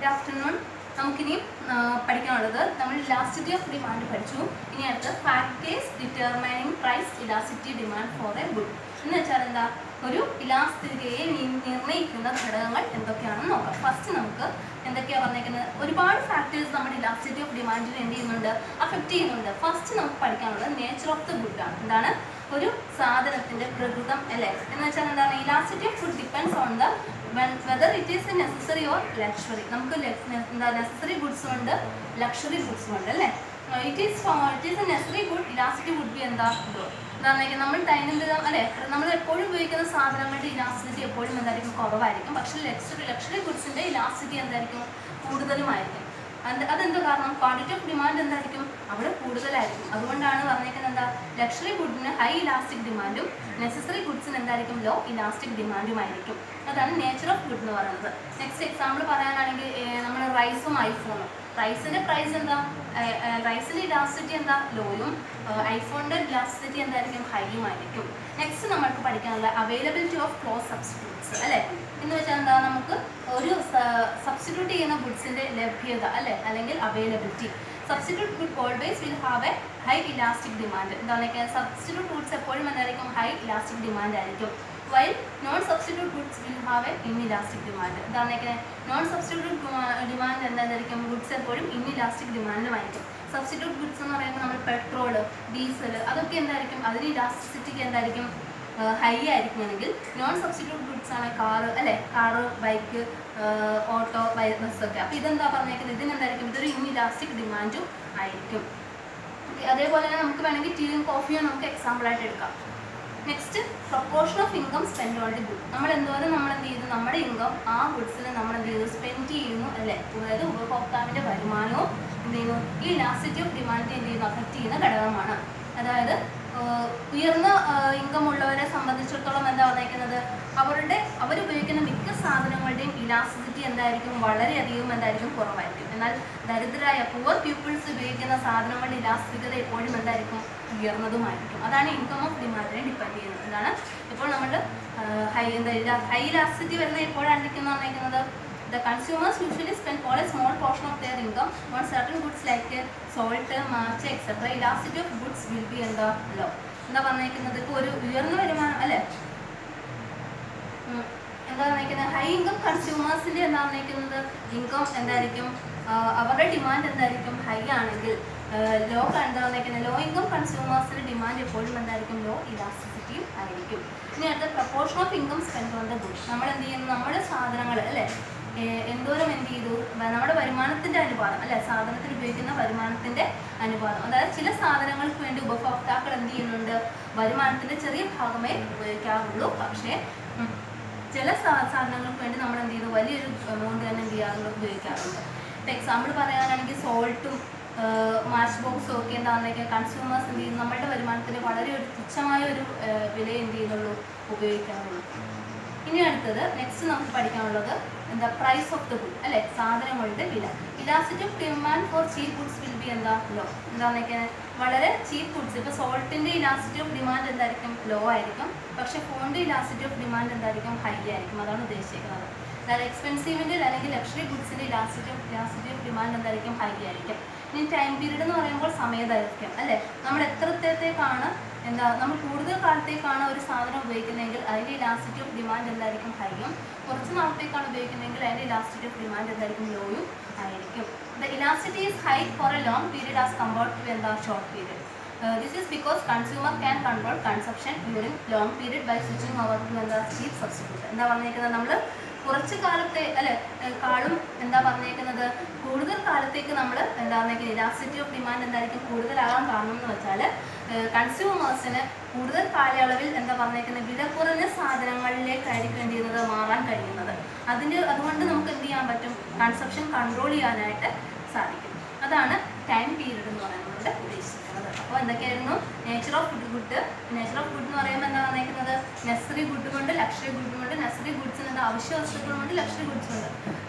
Good afternoon. നമുക്കിനി പഠിക്കാനുള്ളത് നമ്മൾ ഇലാസ്റ്റിറ്റി ഓഫ് ഡിമാൻഡ് പഠിച്ചു. ഇനി അടുത്ത് factors determining price elasticity demand for a good എന്ന് വെച്ചാൽ എന്താ, ഒരു ഇലാസ്റ്റിറ്റിയെ നിർണ്ണയിക്കുന്ന ഘടകങ്ങൾ എന്തൊക്കെയാണെന്ന് നോക്കാം. ഫസ്റ്റ് നമുക്ക് എന്തൊക്കെയാണ് പറഞ്ഞേക്കുന്നത്, ഒരുപാട് ഫാക്ടേഴ്സ് നമ്മുടെ ഇലാസ്റ്റിറ്റി ഓഫ് ഡിമാൻഡിന് എന്ത് ചെയ്യുന്നുണ്ട്, അഫക്റ്റ് ചെയ്യുന്നുണ്ട്. ഫസ്റ്റ് നമുക്ക് പഠിക്കാനുള്ളത് നേച്ചർ ഓഫ് ദ ഗുഡ് ആണ്. എന്താണ് ഒരു സാധനത്തിന്റെ പ്രകൃതം അല്ലേ എന്ന് വെച്ചാൽ എന്താണ്, elasticity of food depends on the whether it is necessary or luxury. നമുക്ക് എന്താ നെസസറി ഗുഡ്സും ഉണ്ട്, ലക്ഷറി ഗുഡ്സും ഉണ്ട് അല്ലേ. It is a necessary good, elasticity would be എന്താ എന്താണെന്ന് നമ്മൾ ദൈനംദിനം അല്ലേ, നമ്മൾ എപ്പോഴും ഉപയോഗിക്കുന്ന സാധനങ്ങളുടെ ഇലാസ്റ്റിറ്റി എപ്പോഴും എന്തായിരിക്കും, കുറവായിരിക്കും. പക്ഷേ ലക്ഷറി ഗുഡ്സിന്റെ ഇലാസ്റ്റിറ്റി എന്തായിരിക്കും, കൂടുതലുമായിരിക്കും. അതെന്തോ കാരണം, ക്വാണ്ടിറ്റി ഓഫ് ഡിമാൻഡ് എന്തായിരിക്കും, അവിടെ കൂടുതലായിരിക്കും. അതുകൊണ്ടാണ് പറഞ്ഞേക്കുന്നത് എന്താ, ലക്ഷറി ഗുഡിന് ഹൈ ഇലാസ്റ്റിക് ഡിമാൻഡും നെസസറി ഗുഡ്സിന് എന്തായിരിക്കും, ലോ ഇലാസ്റ്റിക് ഡിമാൻഡുമായിരിക്കും. അതാണ് നേച്ചർ ഓഫ് ഗുഡ് എന്ന് പറയുന്നത്. നെക്സ്റ്റ് എക്സാമ്പിൾ പറയാനാണെങ്കിൽ നമ്മൾ റൈസും ഐഫോണും. റൈസിന്റെ പ്രൈസ് എന്താ, റൈസിന്റെ ഇലാസ്റ്റിറ്റി എന്താ, ലോയും. ഐഫോണിന്റെ ഇലാസ്റ്റിറ്റി എന്തായിരിക്കും, ഹൈയും ആയിരിക്കും. നെക്സ്റ്റ് നമുക്ക് പഠിക്കാനുള്ള അവൈലബിലിറ്റി ഓഫ് ക്ലോസ് സബ്സ്റ്റിറ്റ്യൂട്ട്സ് അല്ലേ. എന്ന് വെച്ചാൽ എന്താ, നമുക്ക് ഒരു സബ്സ്റ്റിറ്റ്യൂട്ട് ചെയ്യുന്ന ഗുഡ്സിന്റെ ലഭ്യത അല്ലേ, അല്ലെങ്കിൽ availability. Substitute good always will have A high elastic demand. എന്താണെന്ന് സബ്സ്റ്റിറ്റ്യൂട്ട് ഗുഡ്സ് എപ്പോഴും എന്തായിരിക്കും, ഹൈ ഇലാസ്റ്റിക് ഡിമാൻഡ് ആയിരിക്കും. While non substitute goods will have A inelastic demand. എന്താണെന്ന് നോൺ സബ്സ്റ്റിറ്റ്യൂട്ട് ഡിമാൻഡ് എന്തായിരിക്കും, ഗുഡ്സ് എപ്പോഴും ഇൻഇലാസ്റ്റിക് ഡിമാൻഡുമായിരിക്കും. സബ്സ്റ്റിറ്റ്യൂട്ട് ഗുഡ്സ് എന്ന് പറയുമ്പോൾ നമ്മൾ പെട്രോൾ, ഡീസൽ അതൊക്കെ എന്തായിരിക്കും, അതിന് ഇലാസ്റ്റിസിറ്റിക്ക് എന്തായിരിക്കും, ഹൈ ആയിരിക്കുമെങ്കിൽ നോൺ സബ്സ്റ്റിറ്റ്യൂട്ട് ഗുഡ്സ് ആണ് കാറ് അല്ലേ, കാറ്, ബൈക്ക്, ഓട്ടോ, ബസ്സൊക്കെ. അപ്പോൾ ഇതെന്താ പറഞ്ഞേക്കുന്നത്, ഇതിനെന്തായിരിക്കും, ഇതൊരു ഇൻഇലാസ്റ്റിക് ഡിമാൻഡും ആയിരിക്കും. അതേപോലെ തന്നെ നമുക്ക് വേണമെങ്കിൽ ടീയും കോഫിയും നമുക്ക് എക്സാമ്പിളായിട്ട് എടുക്കാം. Next proportion of income spend on the good. നമ്മൾ എന്തോരം നമ്മൾ എന്ത് ചെയ്തു, നമ്മുടെ ഇൻകം ആ ഗുഡ്സിന് നമ്മൾ എന്ത് ചെയ്തു, സ്പെൻഡ് ചെയ്യുന്നു അല്ലേ. അതായത് ഉപഭോക്താവിൻ്റെ വരുമാനവും എന്ത് ചെയ്യുന്നു, ഈ ഇലാസ്റ്റിറ്റി ഓഫ് ഡിമാൻഡിനെ എന്ത് ചെയ്യുന്നു, അഫക്റ്റ് ചെയ്യുന്ന ഘടകമാണ്. അതായത് ഉയർന്ന ഇൻകം ഉള്ളവരെ സംബന്ധിച്ചിടത്തോളം എന്താ പറഞ്ഞേക്കുന്നത്, അവരുപയോഗിക്കുന്ന മിക്ക സാധനങ്ങളുടെയും ഇലാസ്റ്റിസിറ്റി എന്തായിരിക്കും, വളരെയധികം എന്തായിരിക്കും, കുറവായിരിക്കും. എന്നാൽ ദരിദ്രരായ പുവർ പീപ്പിൾസ് ഉപയോഗിക്കുന്ന സാധനങ്ങളുടെ ഇലാസ്റ്റികത എപ്പോഴും എന്തായിരിക്കും, ഉയർന്നതുമായിരിക്കും. അതാണ് ഇൻകം ഓഫ് ഡിമാൻഡിനെ ഡിപ്പെൻഡ് ചെയ്യുന്നത്. എന്താണ് ഇപ്പോൾ നമ്മൾ ഹൈ ഇലാസ്റ്റിസിറ്റി വരുന്ന എപ്പോഴായിരിക്കും പറഞ്ഞേക്കുന്നത്, the consumers usually spend for a small portion of their income on certain goods like salt, match, etc. Elasticity of goods will be എന്താ, low. എന്താ പറഞ്ഞേക്കുന്നത്, ഇപ്പോൾ ഒരു ഉയർന്ന വരുമാനം അല്ലേ, എന്താ പറഞ്ഞേക്കുന്നത്, ഹൈ ഇൻകം കൺസ്യൂമേഴ്സിൻ്റെ എന്താ പറഞ്ഞേക്കുന്നത്, ഇൻകം എന്തായിരിക്കും, അവരുടെ ഡിമാൻഡ് എന്തായിരിക്കും, ഹൈ ആണെങ്കിൽ എന്താ പറഞ്ഞേക്കുന്നത്, ലോ ഇൻകം കൺസ്യൂമേഴ്സിൻ്റെ ഡിമാൻഡ് എപ്പോഴും എന്തായിരിക്കും, ലോ ഇലാസ്റ്റിസിറ്റിയും ആയിരിക്കും. ഇനി അടുത്ത proportion of income spend on the goods. നമ്മൾ എന്ത് ചെയ്യുന്നു, നമ്മുടെ സാധനങ്ങൾ അല്ലേ എന്തോരം എന്ത് ചെയ്തു, നമ്മുടെ വരുമാനത്തിൻ്റെ അനുപാതം അല്ലെ, സാധനത്തിന് ഉപയോഗിക്കുന്ന വരുമാനത്തിൻ്റെ അനുപാതം. അതായത് ചില സാധനങ്ങൾക്ക് വേണ്ടി ഉപഭോക്താക്കൾ എന്ത് ചെയ്യുന്നുണ്ട്, വരുമാനത്തിൻ്റെ ചെറിയ ഭാഗമേ ഉപയോഗിക്കാറുള്ളൂ. പക്ഷേ ചില സാധനങ്ങൾക്ക് വേണ്ടി നമ്മൾ എന്ത് ചെയ്തു, വലിയൊരു എമൗണ്ട് തന്നെ എന്ത് ചെയ്യാറുണ്ട്, ഉപയോഗിക്കാറുണ്ട്. ഇപ്പം എക്സാമ്പിൾ പറയാനാണെങ്കിൽ സോൾട്ടും മാച്ച് ബോക്സും ഒക്കെ എന്താണെന്നൊക്കെ കൺസ്യൂമേഴ്സ് എന്ത് ചെയ്യുന്നു, നമ്മുടെ വരുമാനത്തിന് വളരെ ഒരു തുച്ഛമായ ഒരു വില എന്ത് ചെയ്യുന്നുള്ളൂ, ഉപയോഗിക്കാറുള്ളൂ. ഇനി അടുത്തത് നെക്സ്റ്റ് നമുക്ക് പഠിക്കാനുള്ളത് എന്താ, പ്രൈസ് ഓഫ് ദ ഗുഡ് അല്ലെ, സാധനങ്ങളുടെ വില. Elasticity of demand for cheap goods will be എന്താ, ലോ. എന്താണെന്നൊക്കെ വളരെ ചീപ്പ് ഗുഡ്സ്, ഇപ്പോൾ സോൾട്ടിൻ്റെ ഇലാസ്റ്റിറ്റി ഓഫ് ഡിമാൻഡ് എന്തായിരിക്കും, ലോ ആയിരിക്കും. പക്ഷേ ഫോണിൻ്റെ ഇലാസ്റ്റിറ്റി ഓഫ് ഡിമാൻഡ് എന്തായിരിക്കും, ഹൈ ആയിരിക്കും. അതാണ് ഉദ്ദേശിക്കുന്നത്. അതായത് എക്സ്പെൻസീവിൻ്റെ അല്ലെങ്കിൽ ലക്ഷറി ഗുഡ്സിൻ്റെ ഇലാസ്റ്റിറ്റി ഓഫ് ഡിമാൻഡ് എന്തായിരിക്കും, ഹൈ ആയിരിക്കും. ഇനി ടൈം പീരീഡ് എന്ന് പറയുമ്പോൾ സമയദൈർഘ്യം അല്ലേ, നമ്മൾ എത്രത്തേക്കാണ് എന്താ, നമ്മൾ കൂടുതൽ കാലത്തേക്കാണ് ഒരു സാധനം ഉപയോഗിക്കുന്നതെങ്കിൽ അതിൻ്റെ ഇലാസ്റ്റിറ്റി ഓഫ് ഡിമാൻഡ് എന്തായിരിക്കും, ഹൈയും. കുറച്ച് നാളത്തേക്കാണ് ഉപയോഗിക്കുന്നതെങ്കിൽ അതിൻ്റെ ഇലാസ്റ്റിറ്റി ഓഫ് ഡിമാൻഡ് എന്തായിരിക്കും, ലോയും ആയിരിക്കും. The elasticity is high for a long period as compared to എന്താ, short period. This is because consumer can control consumption during long period by switching over to എന്താ, cheap substitute. എന്താ പറഞ്ഞേക്കുന്നത്, നമ്മൾ കുറച്ച് കാലത്തെ അല്ലെ കാളും എന്താ പറഞ്ഞേക്കുന്നത്, കൂടുതൽ കാലത്തേക്ക് നമ്മൾ എന്താ പറഞ്ഞേക്കുന്നത്, ഇലാസ്റ്റിറ്റി ഓഫ് ഡിമാൻഡ് എന്തായിരിക്കും, കൂടുതലാകാൻ കാരണം എന്ന് വെച്ചാൽ കൺസ്യൂമേഴ്സിന് കൂടുതൽ കാലയളവിൽ എന്താ പറഞ്ഞേക്കുന്നത്, വില കുറഞ്ഞ സാധനങ്ങളിലേക്കായിരിക്കും എന്ത് ചെയ്യുന്നത്, മാറാൻ കഴിയുന്നത്. അതുകൊണ്ട് നമുക്ക് എന്ത് ചെയ്യാൻ പറ്റും, കൺസപ്ഷൻ കൺട്രോൾ ചെയ്യാനായിട്ട് സാധിക്കും. അതാണ് ടൈം പീരീഡ് എന്ന് പറയുന്നത് ഉദ്ദേശിക്കുന്നത്. അപ്പോൾ എന്തൊക്കെയായിരുന്നു, nature of good. Nature of good എന്ന് പറയുമ്പോൾ എന്താ പറഞ്ഞേക്കുന്നത്, നെസസറി ഗുഡുമുണ്ട്, ലക്ഷറി ഗുഡുമുണ്ട്. നെസസറി ഗുഡ്സിന് എന്താ, അവശ്യ വസ്തുക്കളുമുണ്ട്, ലക്ഷറി ഗുഡ്സുണ്ട്.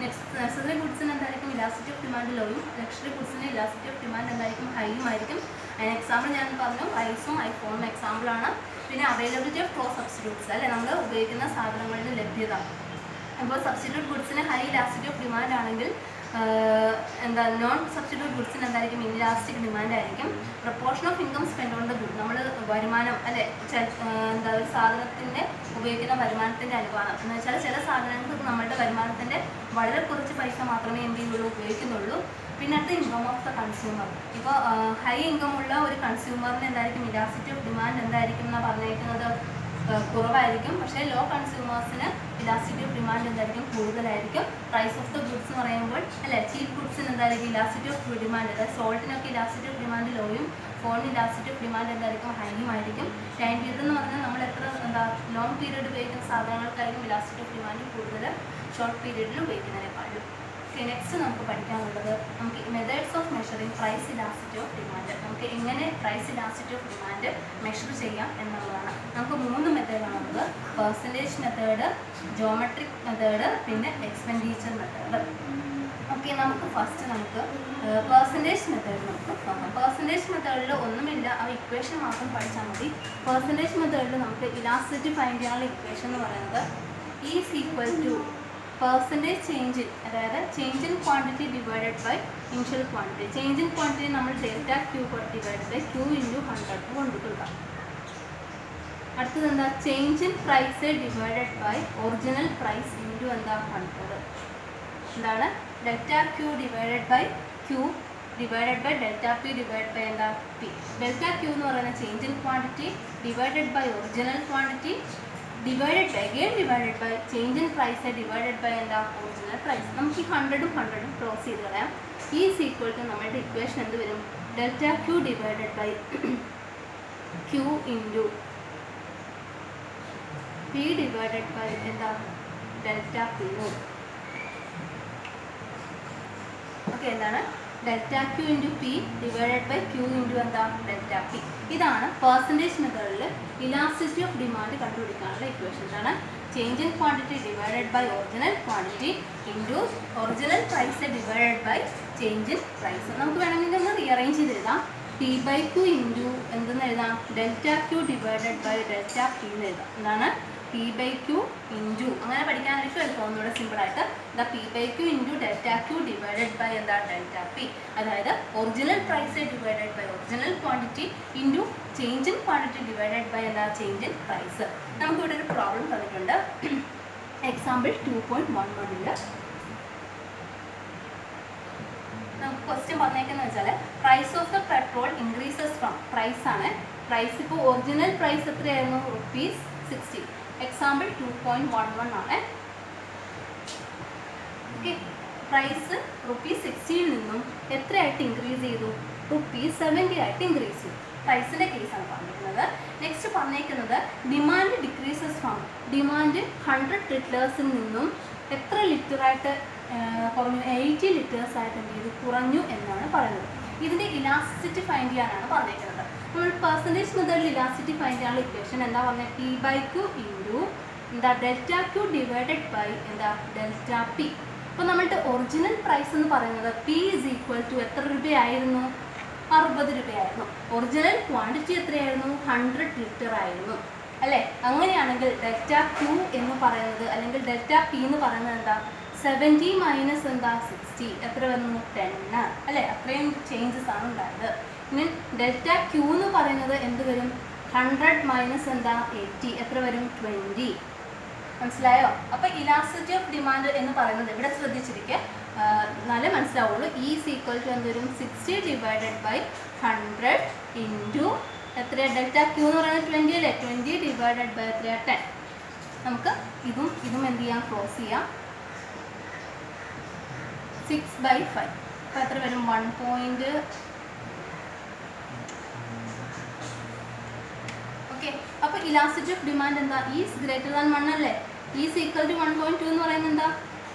നെസസറി ഗുഡ്സിന് എന്തായിരിക്കും, ഇലാസ്റ്റിറ്റി ഓഫ് ഡിമാൻഡ് ലോയും. ലക്ഷറി ഗുഡ്സിന് ഇലാസ്റ്റിറ്റി ഓഫ് ഡിമാൻഡ് എന്തായിരിക്കും, ഹൈയും ആയിരിക്കും. അതിന് എക്സാമ്പിൾ ഞാൻ പറഞ്ഞു, റൈസും ഐഫോണും എക്സാമ്പിളാണ്. പിന്നെ അവൈലബിലിറ്റി ഓഫ് ക്ലോസ് സബ്സ്റ്റിറ്റ്യൂട്ട്സ് അല്ലെ, നമ്മൾ ഉപയോഗിക്കുന്ന സാധനങ്ങളുടെ ലഭ്യത. അപ്പോൾ സബ്സ്റ്റിറ്റ്യൂട്ട് ഗുഡ്സിന് ഹൈ ഇലാസ്റ്റിറ്റി ഓഫ് ഡിമാൻഡ് ആണെങ്കിൽ എന്താ നോൺ സബ്സ്റ്റിറ്റ്യൂട്ട് ഗുഡ്സിന് എന്തായിരിക്കും ഇൻഇലാസ്റ്റിക് ഡിമാൻഡ് ആയിരിക്കും. Proportion of income spend on the good, നമ്മൾ വരുമാനം അല്ലെ എന്താ ഒരു സാധനത്തിൻ്റെ ഉപയോഗിക്കുന്ന വരുമാനത്തിൻ്റെ അനുപാതം എന്ന് വെച്ചാൽ ചില സാധനങ്ങൾക്ക് നമ്മളുടെ വരുമാനത്തിൻ്റെ വളരെ കുറച്ച് പൈസ മാത്രമേ എന്ത് ചെയ്യുള്ളൂ ഉപയോഗിക്കുന്നുള്ളൂ. പിന്നെ അടുത്ത ഇൻകം ഓഫ് ദ കൺസ്യൂമർ. ഇപ്പോൾ ഹൈ ഇൻകം ഉള്ള ഒരു കൺസ്യൂമറിന് എന്തായിരിക്കും ഇലാസ്റ്റിറ്റി ഓഫ് ഡിമാൻഡ് എന്തായിരിക്കും എന്നാണ് പറഞ്ഞിരിക്കുന്നത്, കുറവായിരിക്കും. പക്ഷേ ലോ കൺസ്യൂമേഴ്സിന് ഇലാസ്റ്റിറ്റി ഓഫ് ഡിമാൻഡ് എന്തായിരിക്കും കൂടുതലായിരിക്കും. പ്രൈസ് ഓഫ് ദ ഗുഡ്സ് എന്ന് പറയുമ്പോൾ അല്ലെ ചീപ്പ് ഗുഡ്സിന് എന്തായിരിക്കും ഇലാസ്റ്റിറ്റി ഓഫ് ഡിമാൻഡ്, അതായത് സോൾട്ടിനൊക്കെ ഇലാസ്റ്റിറ്റി ഓഫ് ഡിമാൻഡ് ലോയും ഫോണിന് ഇലാസ്റ്റിറ്റി ഓഫ് ഡിമാൻഡ് എന്തായിരിക്കും ഹൈയും ആയിരിക്കും. ടൈം പീരീഡ് എന്ന് പറഞ്ഞാൽ നമ്മൾ എത്ര ലോങ് പീരീഡ് ഉപയോഗിക്കുന്ന സാധനങ്ങൾക്കായിരിക്കും ഇലാസ്റ്റിറ്റി ഓഫ് ഡിമാൻഡ് കൂടുതൽ ഷോർട്ട് പീരീഡിൽ ഉപയോഗിക്കുന്നതിനേക്കാളും. നെക്സ്റ്റ് നമുക്ക് പഠിക്കാനുള്ളത് നമുക്ക് methods of measuring price elasticity of demand. നമുക്ക് എങ്ങനെ price elasticity of demand measure ചെയ്യാം എന്നുള്ളതാണ്. നമുക്ക് 3 മെത്തേഡാണുള്ളത്. പെർസെൻറ്റേജ് മെത്തേഡ്, ജോമെട്രിക് മെത്തേഡ്, പിന്നെ എക്സ്പെൻഡിച്ചർ മെത്തേഡ്. ഓക്കെ, നമുക്ക് പെർസെൻറ്റേജ് മെത്തേഡ് നമുക്ക് നോക്കാം. പെർസെൻറ്റേജ് മെത്തേഡിൽ ഒന്നുമില്ല, ആ ഇക്വേഷൻ മാത്രം പഠിച്ചാൽ മതി. പെർസെൻറ്റേജ് മെത്തേഡിൽ നമുക്ക് ഇലാസ്റ്റിറ്റി ഫൈൻഡ് ചെയ്യാനുള്ള ഇക്വേഷൻ എന്ന് പറയുന്നത് is equal to percentage change in, അതായത് change in quantity divided by initial quantity. Change in quantity നമ്മൾ delta Q divide by Q into 100 കൊണ്ടുകൊടുക്കാം. അടുത്തത് എന്താ, change in price divided by original price into എന്താ 100. എന്താണ്, delta Q divided by Q divided by delta P divide by എന്താ P. Delta Q എന്ന് പറയുന്നത് change in quantity divided by original quantity divided by change in price divided by എന്താ original price. നമുക്ക് ഈ 100ഉം 100ഉം ക്രോസ് ചെയ്ത് കളയാം. ഈസ് ഈക്വൽ ടു നമ്മുടെ ഇക്വേഷൻ എന്ത് വരും, delta Q divided by Q into P divided by എന്താ ഡെൽറ്റ പി. ഓക്കെ, എന്താണ് delta Q into P divided by Q into എന്താ ഡെൽറ്റ പി. ഇതാണ് പെർസെൻറ്റേജ് മെത്തേഡിൽ ഇലാസ്റ്റിസിറ്റി ഓഫ് ഡിമാൻഡ് കണ്ടുപിടിക്കാനുള്ള ഇക്വേഷൻ. എന്താണ്, change in quantity divided by original quantity into original price divided by change in price. നമുക്ക് വേണമെങ്കിൽ ഒന്ന് rearrange ചെയ്ത് എഴുതാം. ടി ബൈ ക്യൂ ഇൻറ്റു എന്തെന്ന് എഴുതാം, delta Q divided by delta P എന്ന് എഴുതാം. എന്താണ്, പി ബൈ ക്യൂ ഇൻറ്റു, അങ്ങനെ പഠിക്കാനായിരിക്കും എളുപ്പം ഒന്നുകൂടെ സിമ്പിളായിട്ട്. എന്താ P by Q into delta Q divided by എന്താ ഡെൽറ്റ പി. അതായത് original price divided by original quantity into change in quantity divided by എന്താ ചേഞ്ച് ഇൻ പ്രൈസ്. നമുക്കിവിടെ ഒരു പ്രോബ്ലം തന്നിട്ടുണ്ട്. എക്സാമ്പിൾ 2.11 നമുക്ക് ക്വസ്റ്റ്യൻ പറഞ്ഞേക്കുന്നത് വെച്ചാൽ price of the petrol increases from, price ആണ്. പ്രൈസ് ഇപ്പോൾ ഒറിജിനൽ പ്രൈസ് എത്രയായിരുന്നു, ₹60. എക്സാമ്പിൾ 2.11 ആണ്. ഓക്കെ, പ്രൈസ് ₹60 നിന്നും എത്രയായിട്ട് ഇൻക്രീസ് ചെയ്തു, ₹70 ആയിട്ട് ഇൻക്രീസ് ചെയ്തു. പ്രൈസിൻ്റെ കേസാണ് പറഞ്ഞിരിക്കുന്നത്. നെക്സ്റ്റ് പറഞ്ഞേക്കുന്നത് ഡിമാൻഡ് ഡിക്രീസസ് ഫ്രം, ഡിമാൻഡ് 100 ലിറ്റേഴ്സിൽ നിന്നും എത്ര ലിറ്ററായിട്ട് കുറഞ്ഞു, 80 ലിറ്റേഴ്സ് ആയിട്ട് എന്ത് ചെയ്തു, കുറഞ്ഞു എന്നാണ് പറയുന്നത്. ഇതിൻ്റെ ഇലാസ്റ്റിസിറ്റി ഫൈൻഡ് ചെയ്യാനാണ് പറഞ്ഞേക്കുന്നത്. നമ്മൾ പെർസെൻറ്റേജ് മെത്തേഡിൽ ഇലാസ്റ്റിസിറ്റി ഫൈൻഡ് ചെയ്യാനുള്ള ഇക്വേഷൻ എന്താ പറഞ്ഞത്, പി ബൈ ക്യൂ ഇൻറ്റു എന്താ ഡെൽറ്റ ക്യൂ ഡിവൈഡഡ് ബൈ എന്താ ഡെൽറ്റ പി. അപ്പോൾ നമ്മളുടെ ഒറിജിനൽ പ്രൈസ് എന്ന് പറയുന്നത് പി ഈസ് ഈക്വൽ ടു എത്ര രൂപയായിരുന്നു, 60 രൂപയായിരുന്നു. ഒറിജിനൽ ക്വാണ്ടിറ്റി എത്രയായിരുന്നു, 100 ലിറ്റർ ആയിരുന്നു അല്ലേ. അങ്ങനെയാണെങ്കിൽ ഡെൽറ്റ ക്യൂ എന്ന് പറയുന്നത് അല്ലെങ്കിൽ ഡെൽറ്റ പി എന്ന് പറയുന്നത് എന്താ, 70 മൈനസ് എന്താ 60 എത്ര വരുന്നു, 10 അല്ലേ. അത്രയും ചേഞ്ചസ് ആണ് ഉണ്ടായത്. ഇനി ഡെൽറ്റ ക്യൂ എന്ന് പറയുന്നത് എന്ത് വരും, 100 മൈനസ് എന്താ 80 എത്ര വരും, 20. മനസ്സിലായോ? അപ്പോൾ ഇലാസ്റ്റിസിറ്റി ഓഫ് ഡിമാൻഡ് എന്ന് പറയുന്നത് ഇവിടെ ശ്രദ്ധിച്ചിരിക്കുക, നല്ല മനസ്സിലാവുള്ളൂ. ഈസ് ഈക്വൽ ടു എന്ത് വരും, 60 ഡിവൈഡഡ് ബൈ 100 ഇൻറ്റു എത്ര, ഡെൽറ്റ ക്യൂ എന്ന് പറയുന്നത് 20 അല്ലേ, 20 ഡിവൈഡഡ് ബൈ എത്ര, 10. നമുക്ക് ഇതും എന്ത് ചെയ്യാം, ക്രോസ് ചെയ്യാം. 6/5 അപ്പോൾ എത്ര വരും, 1. ഓക്കെ, അപ്പോൾ ഇലാസ്റ്റിസിറ്റി ഓഫ് ഡിമാൻഡ് എന്താ, ഈസ് ഗ്രേറ്റർ ദാൻ 1 അല്ലേ. ഈസ് ഈക്വൽ ടു 1.2 എന്ന് പറയുന്നത് എന്താ,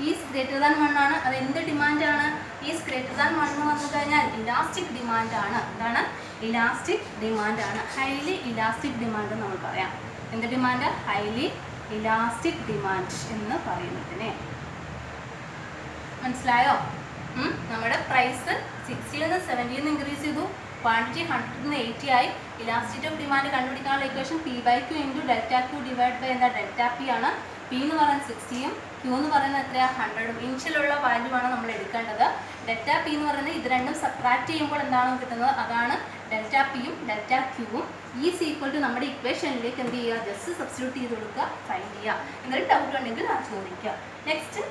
ഈസ് ഗ്രേറ്റർ ദാൻ 1 ആണ്. അത് എന്ത് ഡിമാൻഡാണ്, ഈസ് ഗ്രേറ്റർ ദാൻ 1 എന്ന് പറഞ്ഞു കഴിഞ്ഞാൽ ഇലാസ്റ്റിക് ഡിമാൻഡാണ്. എന്താണ്, ഇലാസ്റ്റിക് ഡിമാൻഡാണ്. ഹൈലി ഇലാസ്റ്റിക് ഡിമാൻഡ് നമ്മൾ പറയാം. എന്ത് ഡിമാൻഡ്, ഹൈലി ഇലാസ്റ്റിക് ഡിമാൻഡ് എന്ന് പറയുന്നതിനെ. മനസ്സിലായോ? നമ്മുടെ പ്രൈസ് 60 നിന്ന് 70 ഇൻക്രീസ് ചെയ്തു, ക്വാണ്ടിറ്റി 100 നിന്ന് 80 ആയി. ഇലാസ്റ്റിസിറ്റി ഓഫ് ഡിമാൻഡ് കണ്ടുപിടിക്കാനുള്ള equation P by Q into delta Q divide by എന്താ ഡെൽറ്റ പി ആണ്. പി എന്ന് പറയുന്നത് 60യും ക്യൂ എന്ന് പറയുന്നത് എത്രയാണ് 100. ഇനിഷ്യലുള്ള വാല്യൂ ആണ് നമ്മൾ എടുക്കേണ്ടത്. ഡെൽറ്റ പി എന്ന് പറയുന്നത് ഇത് രണ്ടും സബ്ട്രാക്ട് ചെയ്യുമ്പോൾ എന്താണ് കിട്ടുന്നത്, അതാണ് ഡെൽറ്റ പിയും ഡെൽറ്റ ക്യൂവും. ഈസ് ഈക്വൽ ടു നമ്മുടെ ഇക്വേഷനിലേക്ക് എന്ത് ചെയ്യുക, ജസ്റ്റ് സബ്സ്റ്റിറ്റ്യൂട്ട് ചെയ്ത് കൊടുക്കുക, ഫൈൻഡ് ചെയ്യുക. എന്തെങ്കിലും ഡൗട്ട് ഉണ്ടെങ്കിൽ അത് ചോദിക്കുക. നെക്സ്റ്റ്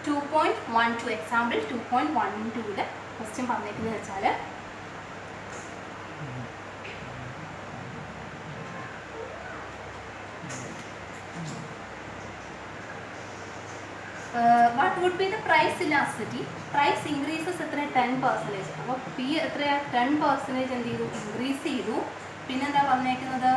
2.12 എക്സാമ്പിൾ 2.12 ക്വസ്റ്റ്യൻ പറഞ്ഞേക്കുന്നത് വെച്ചാൽ what would be the price elasticity? Price increases എത്ര 10%. അപ്പോൾ പി എത്രയാ 10% എന്ത് ചെയ്തു, ഇൻക്രീസ് ചെയ്തു. പിന്നെന്താ പറഞ്ഞേക്കുന്നത്,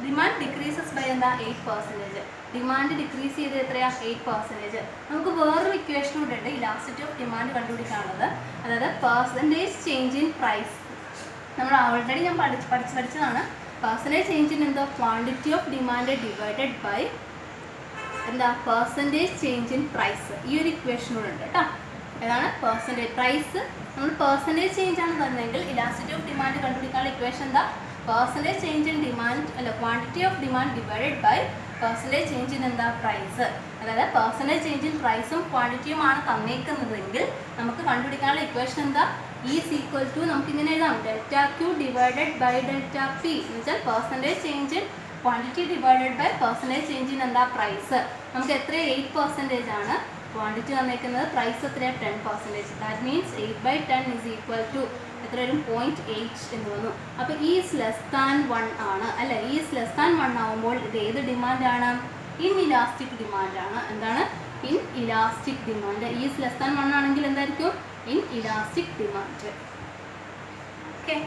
ഡിമാൻഡ് ഡിക്രീസസ് ബൈ എന്താ 8%. ഡിമാൻഡ് ഡിക്രീസ് ചെയ്ത് എത്രയാ 8%. നമുക്ക് വേറൊരു ഇക്വേഷൻ കൂടെ ഉണ്ട് ഇലാസ്റ്റിറ്റി ഓഫ് ഡിമാൻഡ് കണ്ടുപിടിക്കാനുള്ളത്. അതായത് പെർസെൻറ്റേജ് ചേഞ്ച് ഇൻ പ്രൈസ്. നമ്മൾ ഓൾറെഡി ഞാൻ പഠിച്ചതാണ്. പെർസെൻറ്റേജ് ചേഞ്ച് ഇൻ എന്തോ quantity of demand divided by എന്താ പെർസെൻറ്റേജ് ചേഞ്ച് ഇൻ പ്രൈസ്. ഈ ഒരു ഇക്വേഷനോട് ഉണ്ട് കേട്ടോ. ഏതാണ് പെർസെൻറ്റേജ് പ്രൈസ്, നമ്മൾ പെർസെൻറ്റേജ് ചേഞ്ച് ആണ് തന്നെങ്കിൽ ഇലാസ്റ്റിറ്റി ഓഫ് ഡിമാൻഡ് കണ്ടുപിടിക്കാനുള്ള ഇക്വേഷൻ എന്താ, പെർസെൻറ്റേജ് ചേഞ്ച് ഇൻ ഡിമാൻഡ് അല്ല quantity of demand divided by percentage change in എന്താ പ്രൈസ്. അതായത് പെർസെൻറ്റേജ് ചേഞ്ച് ഇൻ പ്രൈസും ക്വാണ്ടിറ്റിയുമാണ് തന്നേക്കുന്നതെങ്കിൽ നമുക്ക് കണ്ടുപിടിക്കാനുള്ള ഇക്വേഷൻ എന്താ, ഈസ് ഈക്വൽ ടു നമുക്കിങ്ങനെ എഴുതാം delta Q divided by delta P എന്ന് വെച്ചാൽ percentage change in quantity divided by percentage change in എന്താ പ്രൈസ്. നമുക്ക് എത്ര 8% ആണ് ക്വാണ്ടിറ്റി തന്നേക്കുന്നത്, പ്രൈസ് എത്രയാണ് 10%. That means 8/10 is equal to എത്ര വരും 0.8 എന്ന് വന്നു. അപ്പോൾ ഈസ് ലെസ് ദാൻ 1 ആണ് അല്ലേ. ഈസ് ലെസ് ദാൻ 1 ആകുമ്പോൾ ഇത് ഏത് ഡിമാൻഡാണ്, ഇൻ ഇലാസ്റ്റിക് ഡിമാൻഡാണ്. എന്താണ് inelastic demand. Is less than 1 ആണെങ്കിൽ എന്തായിരിക്കും ഇൻ ഇലാസ്റ്റിക് ഡിമാൻഡ്. ഓക്കെ.